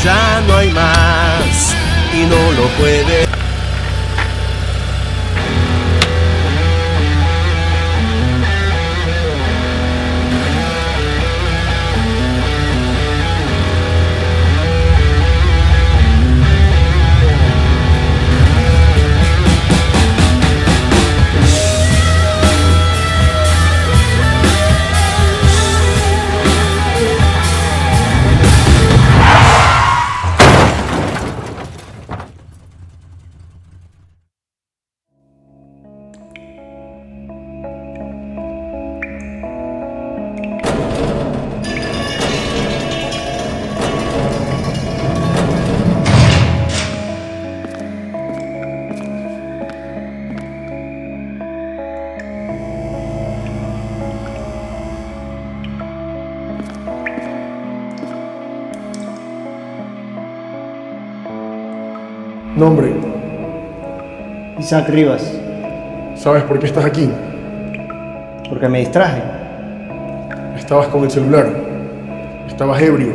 ya no hay más y no lo puede. Nombre. Isaac Rivas. ¿Sabes por qué estás aquí? Porque me distraje. Estabas con el celular. Estabas ebrio.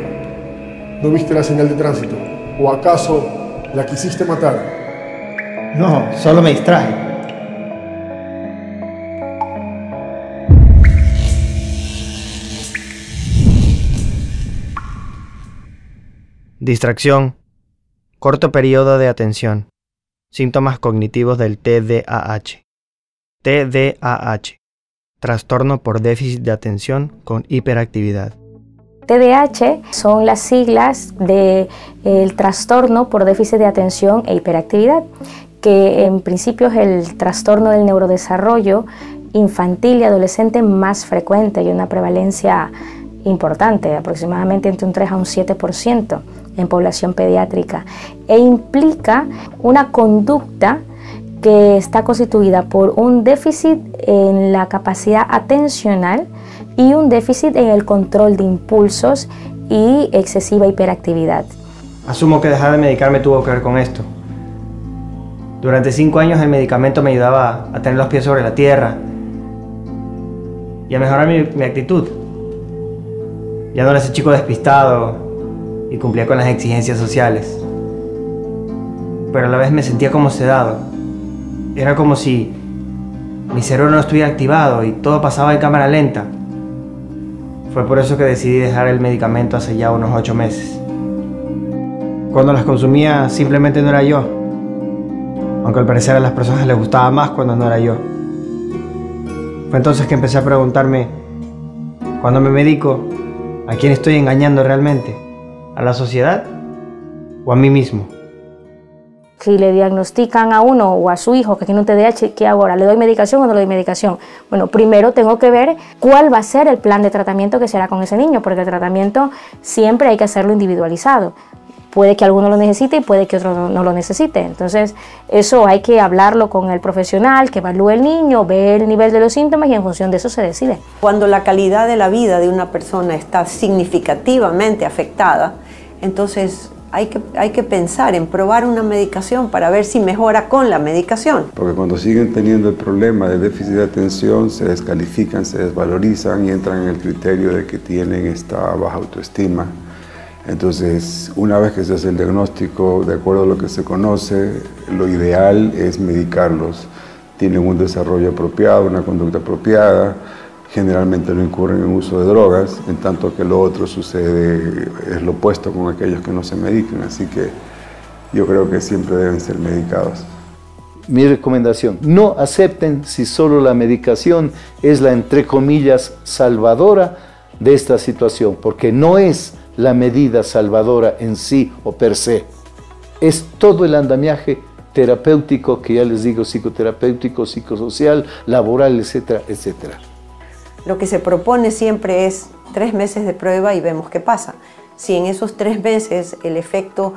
¿No viste la señal de tránsito? ¿O acaso la quisiste matar? No, solo me distraje. Distracción. Corto periodo de atención. Síntomas cognitivos del TDAH. TDAH. Trastorno por déficit de atención con hiperactividad. TDAH son las siglas del trastorno por déficit de atención e hiperactividad, que en principio es el trastorno del neurodesarrollo infantil y adolescente más frecuente y una prevalencia importante, aproximadamente entre un 3 a un 7% en población pediátrica, e implica una conducta que está constituida por un déficit en la capacidad atencional y un déficit en el control de impulsos y excesiva hiperactividad. Asumo que dejar de medicarme tuvo que ver con esto. Durante 5 años el medicamento me ayudaba a tener los pies sobre la tierra y a mejorar mi actitud. Ya no era ese chico despistado y cumplía con las exigencias sociales. Pero a la vez me sentía como sedado. Era como si mi cerebro no estuviera activado y todo pasaba en cámara lenta. Fue por eso que decidí dejar el medicamento hace ya unos 8 meses. Cuando las consumía simplemente no era yo. Aunque al parecer a las personas les gustaba más cuando no era yo. Fue entonces que empecé a preguntarme, cuando me medico, ¿a quién estoy engañando realmente? ¿A la sociedad o a mí mismo? Si le diagnostican a uno o a su hijo que tiene un TDAH, ¿qué hago ahora? ¿Le doy medicación o no le doy medicación? Bueno, primero tengo que ver cuál va a ser el plan de tratamiento que se hará con ese niño, porque el tratamiento siempre hay que hacerlo individualizado. Puede que alguno lo necesite y puede que otro no lo necesite. Entonces, eso hay que hablarlo con el profesional que evalúe el niño, ve el nivel de los síntomas y en función de eso se decide. Cuando la calidad de la vida de una persona está significativamente afectada, entonces hay que pensar en probar una medicación para ver si mejora con la medicación. Porque cuando siguen teniendo el problema de déficit de atención, se descalifican, se desvalorizan y entran en el criterio de que tienen esta baja autoestima. Entonces, una vez que se hace el diagnóstico, de acuerdo a lo que se conoce, lo ideal es medicarlos. Tienen un desarrollo apropiado, una conducta apropiada, generalmente no incurren en uso de drogas, en tanto que lo otro sucede, es lo opuesto con aquellos que no se medican, así que yo creo que siempre deben ser medicados. Mi recomendación, no acepten si solo la medicación es la, entre comillas, salvadora de esta situación, porque no es la medida salvadora en sí o per se. Es todo el andamiaje terapéutico, que ya les digo, psicoterapéutico, psicosocial, laboral, etcétera, etcétera. Lo que se propone siempre es 3 meses de prueba y vemos qué pasa. Si en esos 3 meses el efecto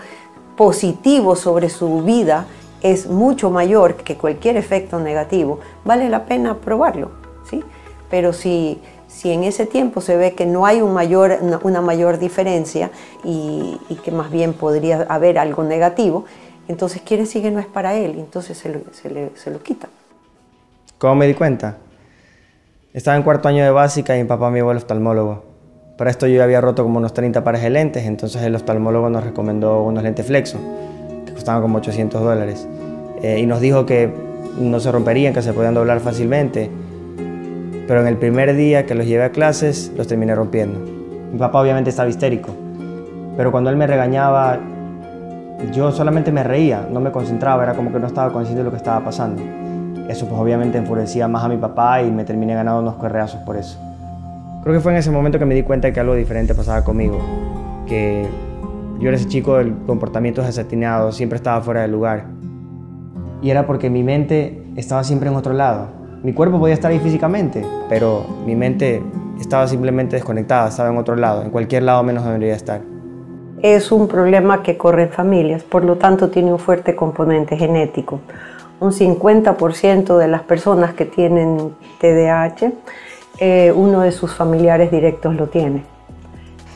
positivo sobre su vida es mucho mayor que cualquier efecto negativo, vale la pena probarlo, ¿sí? Pero si en ese tiempo se ve que no hay una mayor diferencia y que más bien podría haber algo negativo, entonces quiere decir que no es para él, entonces se lo quita. ¿Cómo me di cuenta? Estaba en 4º año de básica y mi papá me llevó al oftalmólogo. Para esto yo ya había roto como unos 30 pares de lentes, entonces el oftalmólogo nos recomendó unos lentes Flexo, que costaban como $800. Y nos dijo que no se romperían, que se podían doblar fácilmente. Pero en el primer día que los llevé a clases, los terminé rompiendo. Mi papá obviamente estaba histérico, pero cuando él me regañaba, yo solamente me reía, no me concentraba, era como que no estaba consciente de lo que estaba pasando. Eso pues obviamente enfurecía más a mi papá y me terminé ganando unos correazos por eso. Creo que fue en ese momento que me di cuenta de que algo diferente pasaba conmigo, que yo era ese chico del comportamiento desatinado, siempre estaba fuera del lugar. Y era porque mi mente estaba siempre en otro lado. Mi cuerpo podía estar ahí físicamente, pero mi mente estaba simplemente desconectada, estaba en otro lado, en cualquier lado menos donde debería estar. Es un problema que corre en familias, por lo tanto tiene un fuerte componente genético. Un 50% de las personas que tienen TDAH, uno de sus familiares directos lo tiene.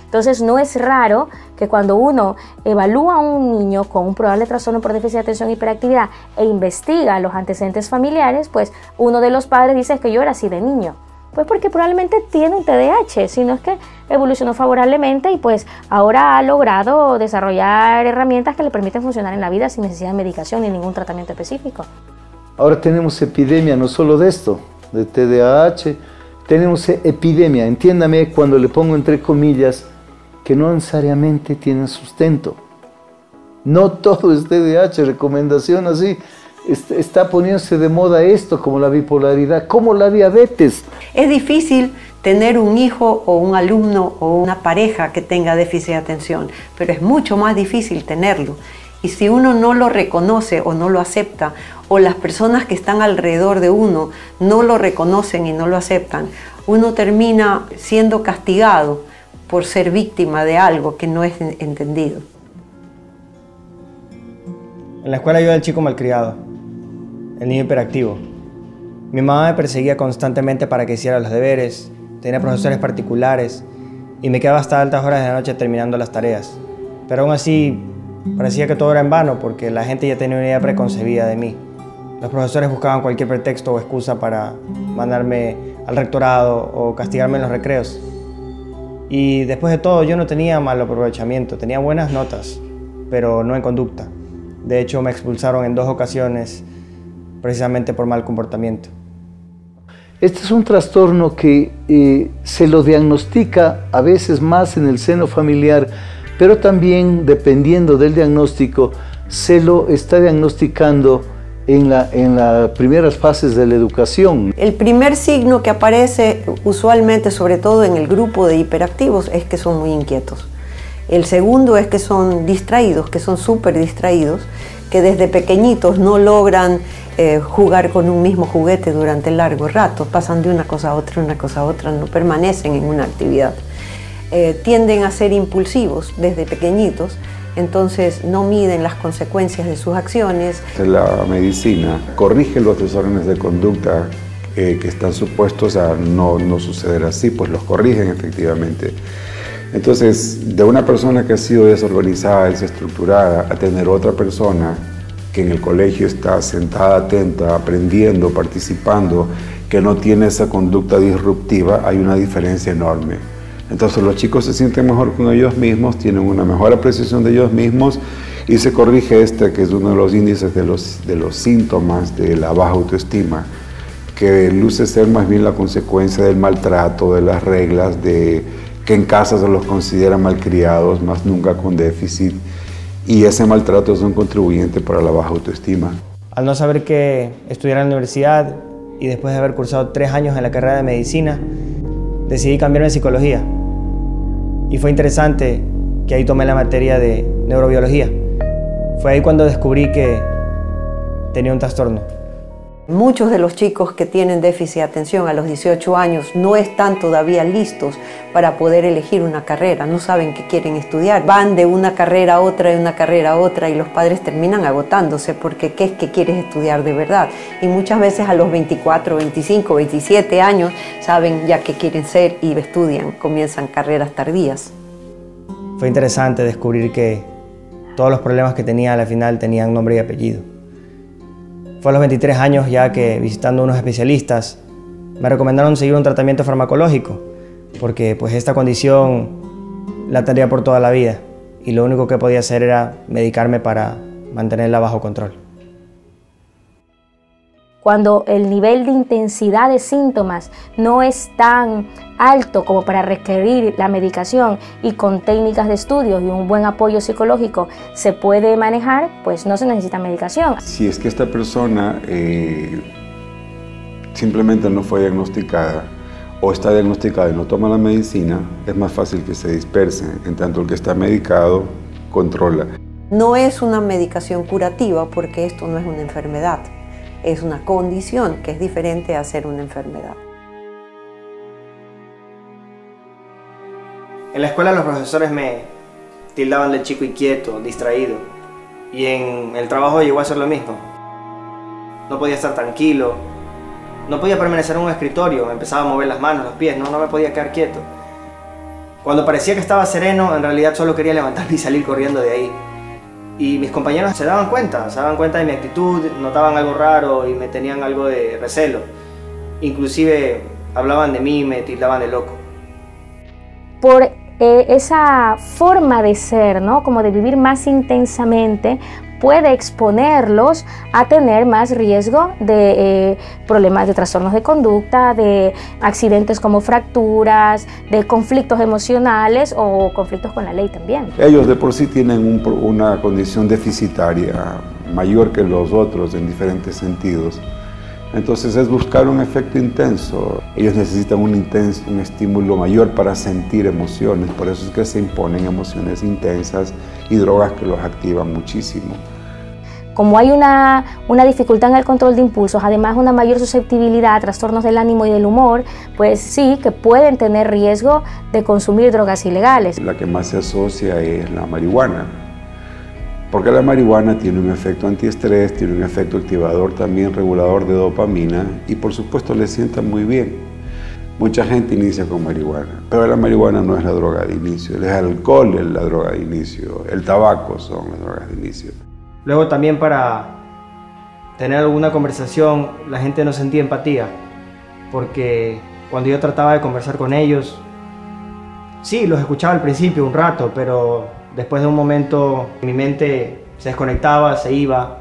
Entonces no es raro que cuando uno evalúa a un niño con un probable trastorno por déficit de atención e hiperactividad e investiga los antecedentes familiares, pues uno de los padres dice que yo era así de niño. Pues porque probablemente tiene un TDAH, sino es que evolucionó favorablemente y pues ahora ha logrado desarrollar herramientas que le permiten funcionar en la vida sin necesidad de medicación ni ningún tratamiento específico. Ahora tenemos epidemia no solo de esto, de TDAH, tenemos epidemia, entiéndame cuando le pongo entre comillas, que no necesariamente tienen sustento. No todo es TDAH, recomendación así. Está poniéndose de moda esto, como la bipolaridad, como la diabetes. Es difícil tener un hijo o un alumno o una pareja que tenga déficit de atención, pero es mucho más difícil tenerlo. Y si uno no lo reconoce o no lo acepta, o las personas que están alrededor de uno no lo reconocen y no lo aceptan, uno termina siendo castigado por ser víctima de algo que no es entendido. En la escuela yo era el chico malcriado, el niño hiperactivo. Mi mamá me perseguía constantemente para que hiciera los deberes, tenía profesores particulares y me quedaba hasta altas horas de la noche terminando las tareas. Pero aún así parecía que todo era en vano porque la gente ya tenía una idea preconcebida de mí. Los profesores buscaban cualquier pretexto o excusa para mandarme al rectorado o castigarme en los recreos. Y después de todo yo no tenía mal aprovechamiento, tenía buenas notas, pero no en conducta. De hecho me expulsaron en 2 ocasiones precisamente por mal comportamiento. Este es un trastorno que se lo diagnostica a veces más en el seno familiar, pero también, dependiendo del diagnóstico, se lo está diagnosticando en las primeras fases de la educación. El primer signo que aparece usualmente, sobre todo en el grupo de hiperactivos, es que son muy inquietos. El segundo es que son distraídos, que son súper distraídos, que desde pequeñitos no logran jugar con un mismo juguete durante largo rato, pasan de una cosa a otra, no permanecen en una actividad. Tienden a ser impulsivos desde pequeñitos, entonces no miden las consecuencias de sus acciones. La medicina corrige los desórdenes de conducta que están supuestos a no suceder así, pues los corrigen efectivamente. Entonces, de una persona que ha sido desorganizada, desestructurada, a tener otra persona que en el colegio está sentada, atenta, aprendiendo, participando, que no tiene esa conducta disruptiva, hay una diferencia enorme. Entonces los chicos se sienten mejor con ellos mismos, tienen una mejor apreciación de ellos mismos y se corrige que es uno de los índices de los síntomas de la baja autoestima, que luce ser más bien la consecuencia del maltrato, de las reglas, de que en casa se los considera malcriados, más nunca con déficit, y ese maltrato es un contribuyente para la baja autoestima. Al no saber qué estudiar en la universidad y después de haber cursado 3 años en la carrera de medicina, decidí cambiarme a psicología. Y fue interesante que ahí tomé la materia de neurobiología. Fue ahí cuando descubrí que tenía un trastorno. Muchos de los chicos que tienen déficit de atención a los 18 años no están todavía listos para poder elegir una carrera, no saben qué quieren estudiar. Van de una carrera a otra, de una carrera a otra y los padres terminan agotándose porque ¿qué es que quieres estudiar de verdad? Y muchas veces a los 24, 25, 27 años saben ya qué quieren ser y estudian, comienzan carreras tardías. Fue interesante descubrir que todos los problemas que tenía a la final tenían nombre y apellido. Fue a los 23 años ya que, visitando unos especialistas, me recomendaron seguir un tratamiento farmacológico porque pues esta condición la tendría por toda la vida y lo único que podía hacer era medicarme para mantenerla bajo control. Cuando el nivel de intensidad de síntomas no es tan alto como para requerir la medicación y con técnicas de estudio y un buen apoyo psicológico se puede manejar, pues no se necesita medicación. Si es que esta persona simplemente no fue diagnosticada o está diagnosticada y no toma la medicina, es más fácil que se disperse, en tanto el que está medicado controla. No es una medicación curativa porque esto no es una enfermedad. Es una condición que es diferente a ser una enfermedad. En la escuela los profesores me tildaban de chico inquieto, distraído, y en el trabajo llegó a ser lo mismo. No podía estar tranquilo, no podía permanecer en un escritorio, me empezaba a mover las manos, los pies, no me podía quedar quieto. Cuando parecía que estaba sereno, en realidad solo quería levantarme y salir corriendo de ahí. Y mis compañeros se daban cuenta de mi actitud, notaban algo raro y me tenían algo de recelo. Inclusive hablaban de mí y me tildaban de loco. Por esa forma de ser, ¿no? Como de vivir más intensamente, puede exponerlos a tener más riesgo de problemas de trastornos de conducta, de accidentes como fracturas, de conflictos emocionales o conflictos con la ley también. Ellos de por sí tienen una condición deficitaria mayor que los otros en diferentes sentidos. Entonces es buscar un efecto intenso. Ellos necesitan un estímulo mayor para sentir emociones, por eso es que se imponen emociones intensas y drogas que los activan muchísimo. Como hay una dificultad en el control de impulsos, además una mayor susceptibilidad a trastornos del ánimo y del humor, pues sí que pueden tener riesgo de consumir drogas ilegales. La que más se asocia es la marihuana, porque la marihuana tiene un efecto antiestrés, tiene un efecto activador también, regulador de dopamina y por supuesto le sienta muy bien. Mucha gente inicia con marihuana, pero la marihuana no es la droga de inicio, el alcohol es la droga de inicio, el tabaco son las drogas de inicio. Luego también para tener alguna conversación la gente no sentía empatía, porque cuando yo trataba de conversar con ellos, sí, los escuchaba al principio un rato, pero después de un momento mi mente se desconectaba, se iba,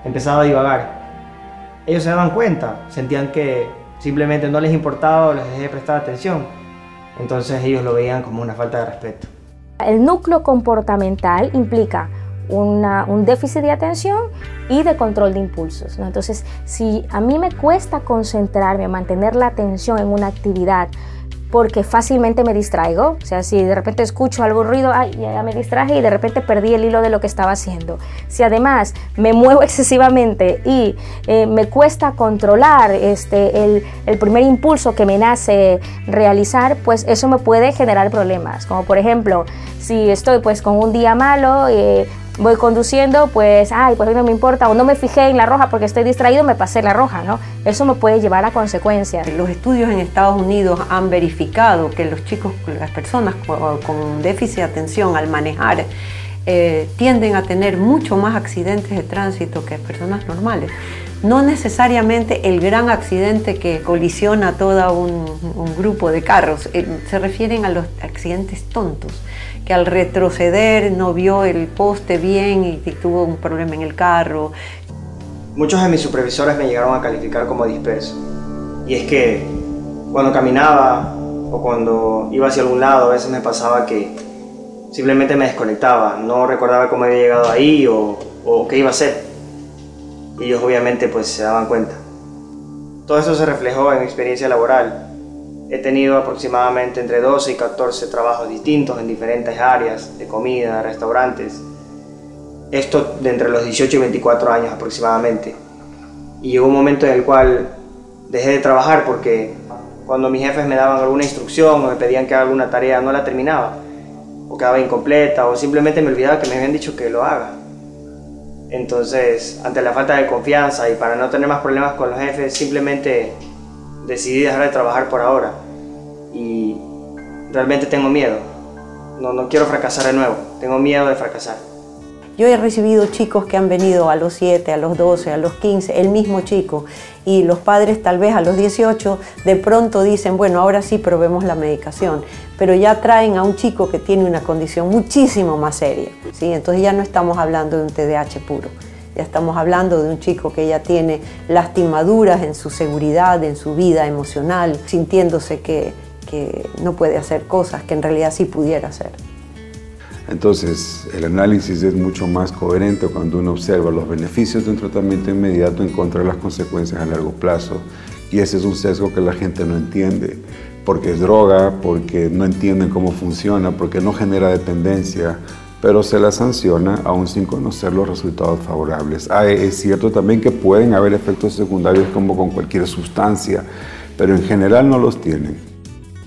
empezaba a divagar. Ellos se daban cuenta, sentían que simplemente no les importaba o les dejé de prestar atención, entonces ellos lo veían como una falta de respeto. El núcleo comportamental implica un déficit de atención y de control de impulsos, ¿no? Entonces, si a mí me cuesta concentrarme, mantener la atención en una actividad, porque fácilmente me distraigo, o sea, si de repente escucho algún ruido, ay, ya me distraje y de repente perdí el hilo de lo que estaba haciendo. Si además me muevo excesivamente y me cuesta controlar el primer impulso que me nace realizar, pues eso me puede generar problemas, como por ejemplo, si estoy pues con un día malo, voy conduciendo, pues, pues no me importa, o no me fijé en la roja porque estoy distraído, me pasé la roja, ¿no? Eso me puede llevar a consecuencias. Los estudios en Estados Unidos han verificado que los chicos, las personas con déficit de atención al manejar, tienden a tener mucho más accidentes de tránsito que personas normales. No necesariamente el gran accidente que colisiona todo un grupo de carros, se refieren a los accidentes tontos, que al retroceder no vio el poste bien y tuvo un problema en el carro. Muchos de mis supervisores me llegaron a calificar como disperso. Y es que cuando caminaba o cuando iba hacia algún lado, a veces me pasaba que simplemente me desconectaba, no recordaba cómo había llegado ahí o qué iba a hacer. Y ellos obviamente pues se daban cuenta. Todo eso se reflejó en mi experiencia laboral. He tenido aproximadamente entre 12 y 14 trabajos distintos en diferentes áreas, de comida, restaurantes. Esto de entre los 18 y 24 años aproximadamente. Y llegó un momento en el cual dejé de trabajar porque cuando mis jefes me daban alguna instrucción o me pedían que haga alguna tarea no la terminaba, o quedaba incompleta, o simplemente me olvidaba que me habían dicho que lo haga. Entonces, ante la falta de confianza y para no tener más problemas con los jefes, simplemente decidí dejar de trabajar por ahora. Y realmente tengo miedo. No quiero fracasar de nuevo. Tengo miedo de fracasar. Yo he recibido chicos que han venido a los 7, a los 12, a los 15, el mismo chico, y los padres tal vez a los 18 de pronto dicen, bueno, ahora sí probemos la medicación, pero ya traen a un chico que tiene una condición muchísimo más seria, ¿sí? Entonces ya no estamos hablando de un TDAH puro, ya estamos hablando de un chico que ya tiene lastimaduras en su seguridad, en su vida emocional, sintiéndose que no puede hacer cosas que en realidad sí pudiera hacer. Entonces, el análisis es mucho más coherente cuando uno observa los beneficios de un tratamiento inmediato en contra de las consecuencias a largo plazo. Y ese es un sesgo que la gente no entiende, porque es droga, porque no entienden cómo funciona, porque no genera dependencia, pero se la sanciona aún sin conocer los resultados favorables. Es cierto también que pueden haber efectos secundarios como con cualquier sustancia, pero en general no los tienen.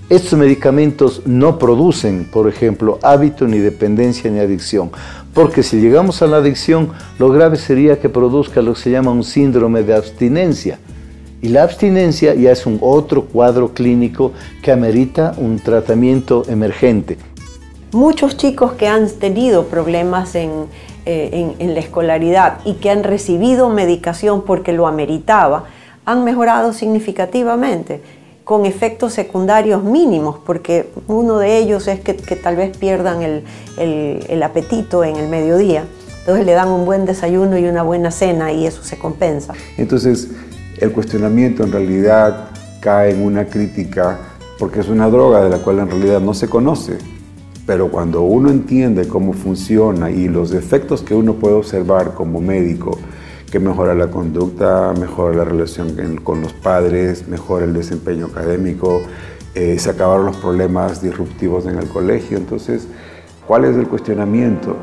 Estos medicamentos no producen, por ejemplo, hábito, ni dependencia, ni adicción, porque si llegamos a la adicción, lo grave sería que produzca lo que se llama un síndrome de abstinencia. Y la abstinencia ya es un otro cuadro clínico que amerita un tratamiento emergente. Muchos chicos que han tenido problemas en la escolaridad y que han recibido medicación porque lo ameritaba, han mejorado significativamente, con efectos secundarios mínimos, porque uno de ellos es que tal vez pierdan el apetito en el mediodía, entonces le dan un buen desayuno y una buena cena y eso se compensa. Entonces, el cuestionamiento en realidad cae en una crítica porque es una droga de la cual en realidad no se conoce, pero cuando uno entiende cómo funciona y los efectos que uno puede observar como médico, que mejora la conducta, mejora la relación con los padres, mejora el desempeño académico, se acabaron los problemas disruptivos en el colegio. Entonces, ¿cuál es el cuestionamiento?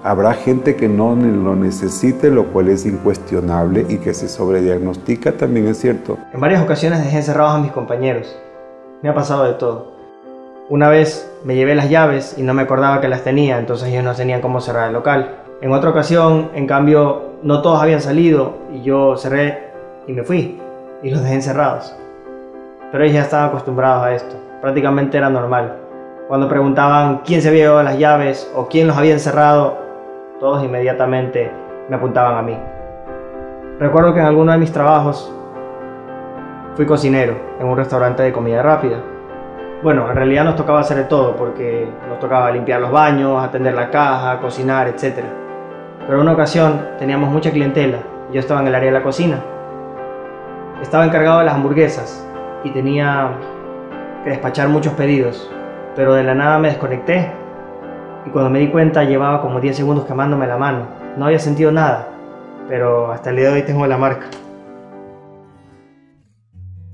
Habrá gente que no lo necesite, lo cual es incuestionable, y que se sobrediagnostica, también es cierto. En varias ocasiones dejé encerrados a mis compañeros. Me ha pasado de todo. Una vez me llevé las llaves y no me acordaba que las tenía, entonces ellos no tenían cómo cerrar el local. En otra ocasión, en cambio, no todos habían salido y yo cerré y me fui y los dejé encerrados. Pero ellos ya estaban acostumbrados a esto, prácticamente era normal. Cuando preguntaban quién se había llevado las llaves o quién los había encerrado, todos inmediatamente me apuntaban a mí. Recuerdo que en alguno de mis trabajos fui cocinero en un restaurante de comida rápida. Bueno, en realidad nos tocaba hacer de todo, porque nos tocaba limpiar los baños, atender la caja, cocinar, etc. Pero en una ocasión teníamos mucha clientela y yo estaba en el área de la cocina. Estaba encargado de las hamburguesas y tenía que despachar muchos pedidos, pero de la nada me desconecté y cuando me di cuenta llevaba como 10 segundos quemándome la mano. No había sentido nada, pero hasta el día de hoy tengo la marca.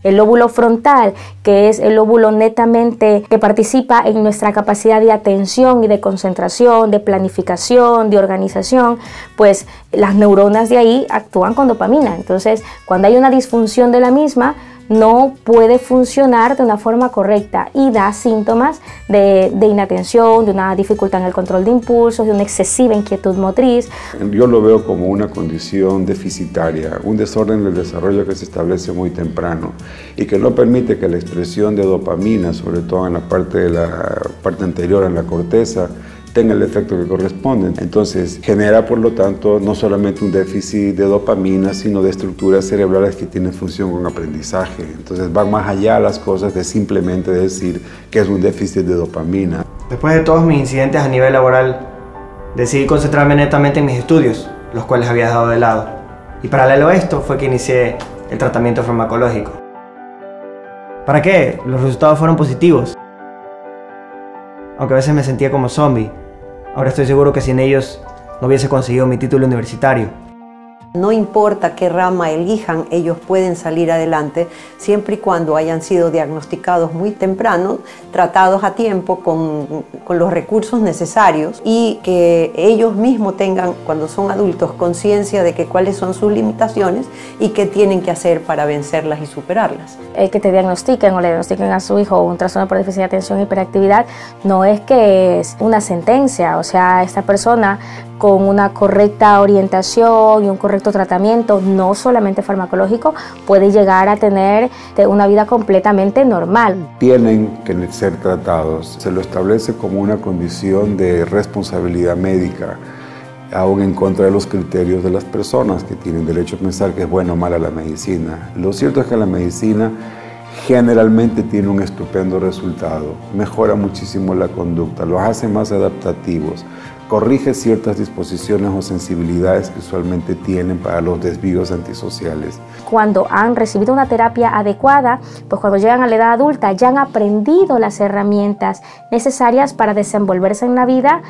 El lóbulo frontal, que es el lóbulo netamente que participa en nuestra capacidad de atención y de concentración, de planificación, de organización, pues las neuronas de ahí actúan con dopamina. Entonces, cuando hay una disfunción de la misma, no puede funcionar de una forma correcta y da síntomas de inatención, de una dificultad en el control de impulsos, de una excesiva inquietud motriz. Yo lo veo como una condición deficitaria, un desorden del desarrollo que se establece muy temprano y que no permite que la expresión de dopamina, sobre todo en la parte anterior, en la corteza, tenga el efecto que corresponde. Entonces genera, por lo tanto, no solamente un déficit de dopamina, sino de estructuras cerebrales que tienen función con aprendizaje. Entonces van más allá las cosas de simplemente decir que es un déficit de dopamina. Después de todos mis incidentes a nivel laboral, decidí concentrarme netamente en mis estudios, los cuales había dejado de lado. Y paralelo a esto fue que inicié el tratamiento farmacológico. ¿Para qué? Los resultados fueron positivos. Aunque a veces me sentía como zombie, ahora estoy seguro que sin ellos no hubiese conseguido mi título universitario. No importa qué rama elijan, ellos pueden salir adelante siempre y cuando hayan sido diagnosticados muy temprano, tratados a tiempo con los recursos necesarios y que ellos mismos tengan, cuando son adultos, conciencia de cuáles son sus limitaciones y qué tienen que hacer para vencerlas y superarlas. El que te diagnostiquen o le diagnostiquen a su hijo un trastorno por déficit de atención e hiperactividad no es que es una sentencia, o sea, esta persona con una correcta orientación y un correcto tratamiento, no solamente farmacológico, puede llegar a tener una vida completamente normal. Tienen que ser tratados. Se lo establece como una condición de responsabilidad médica aún en contra de los criterios de las personas que tienen derecho a pensar que es buena o mala la medicina. Lo cierto es que la medicina generalmente tiene un estupendo resultado, mejora muchísimo la conducta, los hace más adaptativos, corrige ciertas disposiciones o sensibilidades que usualmente tienen para los desvíos antisociales. Cuando han recibido una terapia adecuada, pues cuando llegan a la edad adulta ya han aprendido las herramientas necesarias para desenvolverse en la vida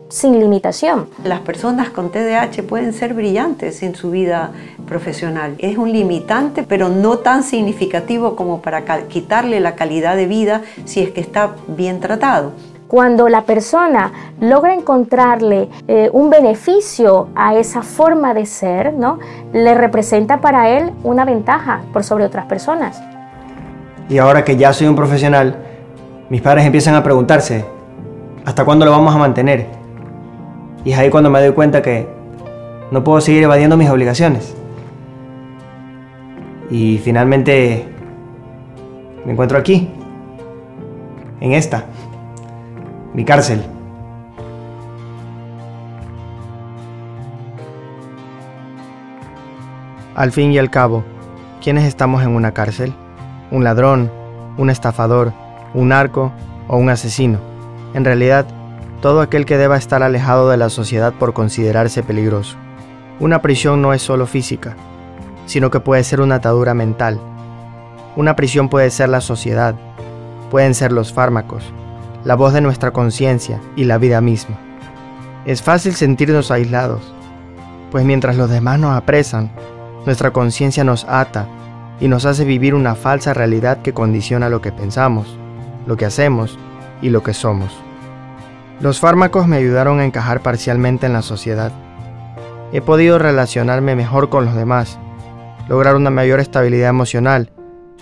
sin limitación. Las personas con TDAH pueden ser brillantes en su vida profesional. Es un limitante, pero no tan significativo como para quitarle la calidad de vida si es que está bien tratado. Cuando la persona logra encontrarle un beneficio a esa forma de ser, ¿no?, le representa para él una ventaja por sobre otras personas. Y ahora que ya soy un profesional, mis padres empiezan a preguntarse, ¿hasta cuándo lo vamos a mantener? Y es ahí cuando me doy cuenta que no puedo seguir evadiendo mis obligaciones. Y finalmente me encuentro aquí, en esta, mi cárcel. Al fin y al cabo, ¿quiénes estamos en una cárcel? ¿Un ladrón, un estafador, un narco o un asesino? En realidad, todo aquel que deba estar alejado de la sociedad por considerarse peligroso. Una prisión no es solo física, sino que puede ser una atadura mental. Una prisión puede ser la sociedad, pueden ser los fármacos, la voz de nuestra conciencia y la vida misma. Es fácil sentirnos aislados, pues mientras los demás nos apresan, nuestra conciencia nos ata y nos hace vivir una falsa realidad que condiciona lo que pensamos, lo que hacemos y lo que somos. Los fármacos me ayudaron a encajar parcialmente en la sociedad. He podido relacionarme mejor con los demás, lograr una mayor estabilidad emocional.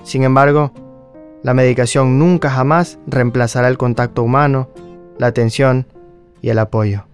Sin embargo, la medicación nunca jamás reemplazará el contacto humano, la atención y el apoyo.